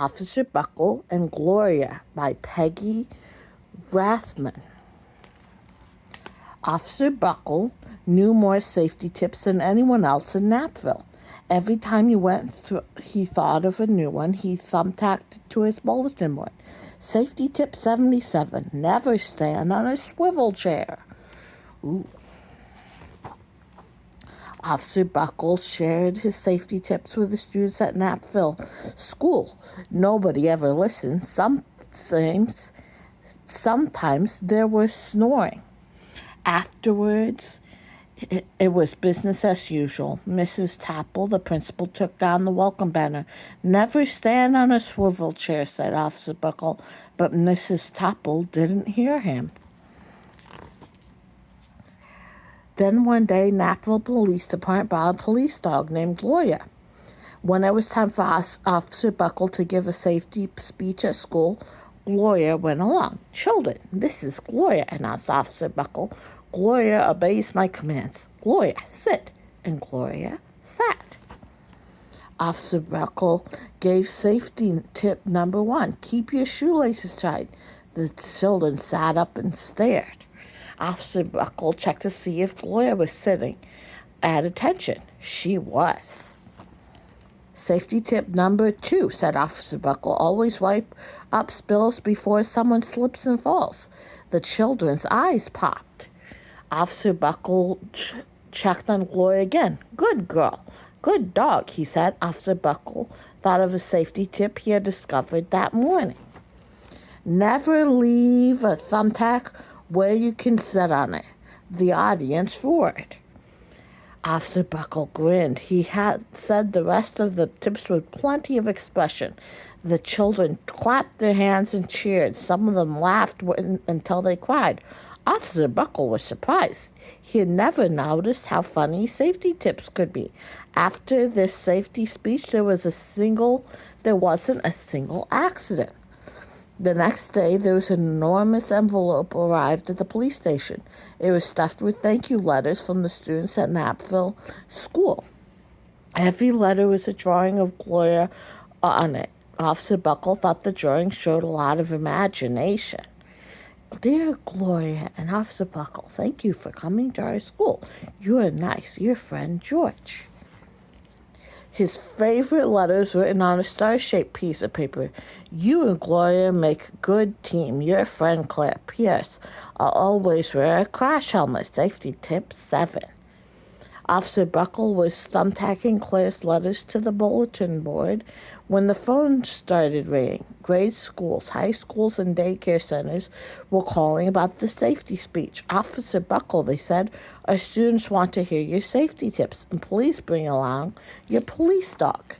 Officer Buckle and Gloria by Peggy Rathman. Officer Buckle knew more safety tips than anyone else in Napville. Every time he thought of a new one, he thumbtacked it to his bulletin board. Safety tip 77, never stand on a swivel chair. Ooh. Officer Buckles shared his safety tips with the students at Napville School. Nobody ever listened. Sometimes there was snoring. Afterwards, it was business as usual. Mrs. Tapple, the principal, took down the welcome banner. Never stand on a swivel chair, said Officer Buckle, but Mrs. Tapple didn't hear him. Then one day, Napville Police Department brought a police dog named Gloria. When it was time for Officer Buckle to give a safety speech at school, Gloria went along. Children, this is Gloria, announced Officer Buckle. Gloria obeys my commands. Gloria, sit. And Gloria sat. Officer Buckle gave safety tip number 1. Keep your shoelaces tied. The children sat up and stared. Officer Buckle checked to see if Gloria was sitting at attention. She was. Safety tip number 2, said Officer Buckle. Always wipe up spills before someone slips and falls. The children's eyes popped. Officer Buckle checked on Gloria again. Good girl. Good dog, he said. Officer Buckle thought of a safety tip he had discovered that morning. Never leave a thumbtack where you can sit on it. The audience roared. Officer Buckle grinned. He had said the rest of the tips with plenty of expression. The children clapped their hands and cheered. Some of them laughed until they cried. Officer Buckle was surprised. He had never noticed how funny safety tips could be. After this safety speech, there wasn't a single accident. The next day, there was an enormous envelope arrived at the police station. It was stuffed with thank you letters from the students at Napville School. Every letter was a drawing of Gloria on it. Officer Buckle thought the drawing showed a lot of imagination. Dear Gloria and Officer Buckle, thank you for coming to our school. You are nice. Your friend, George. His favorite letters written on a star-shaped piece of paper. You and Gloria make a good team. Your friend Claire. P.S. I'll always wear a crash helmet. Safety tip 7. Officer Buckle was thumbtacking Claire's letters to the bulletin board when the phone started ringing. Grade schools, high schools, and daycare centers were calling about the safety speech. Officer Buckle, they said, our students want to hear your safety tips, and please bring along your police dog.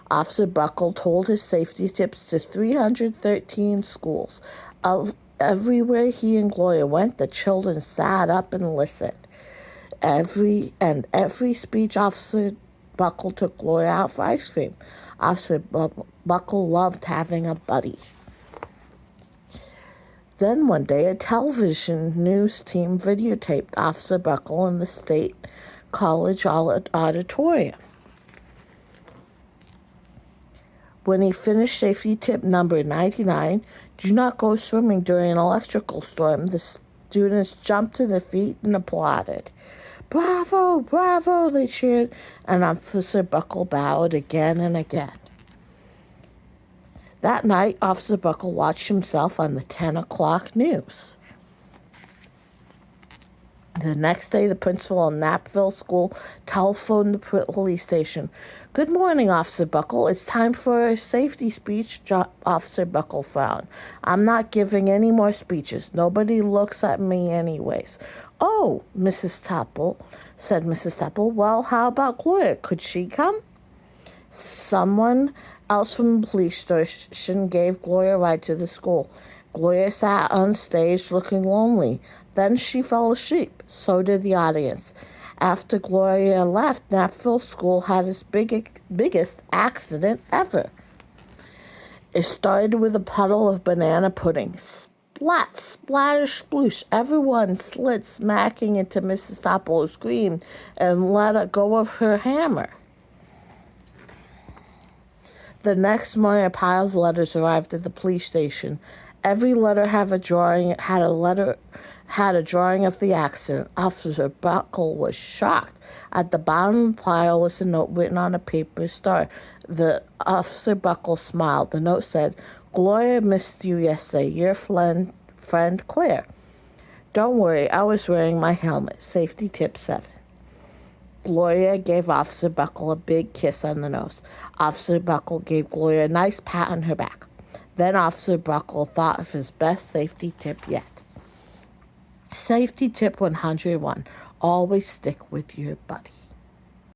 Officer Buckle told his safety tips to 313 schools. Everywhere he and Gloria went, the children sat up and listened. Every speech, Officer Buckle took Gloria out for ice cream. Officer Buckle loved having a buddy. Then one day, a television news team videotaped Officer Buckle in the State College auditorium. When he finished safety tip number 99, do not go swimming during an electrical storm, the students jumped to their feet and applauded. Bravo, bravo, they cheered, and Officer Buckle bowed again and again. That night, Officer Buckle watched himself on the 10 o'clock news. The next day, the principal of Napville School telephoned the police station. Good morning, Officer Buckle. It's time for a safety speech. Officer Buckle frowned. I'm not giving any more speeches. Nobody looks at me anyways. Oh, Mrs. Tapple, said Mrs. Tapple. Well, how about Gloria? Could she come? Someone else from the police station gave Gloria a ride to the school. Gloria sat on stage looking lonely. Then she fell asleep. So did the audience. After Gloria left, Napville School had its biggest accident ever. It started with a puddle of banana pudding. Splat, splatter, sploosh. Everyone slid smacking into Mrs. Tapple, who screamed and let go of her hammer. The next morning, a pile of letters arrived at the police station. Every letter had a drawing of the accident. Officer Buckle was shocked. At the bottom of the pile was a note written on a paper star. The Officer Buckle smiled. The note said, "Gloria missed you yesterday. Your friend Claire. Don't worry, I was wearing my helmet. Safety tip 7." Gloria gave Officer Buckle a big kiss on the nose. Officer Buckle gave Gloria a nice pat on her back. Then Officer Buckle thought of his best safety tip yet. Safety tip 101. Always stick with your buddy.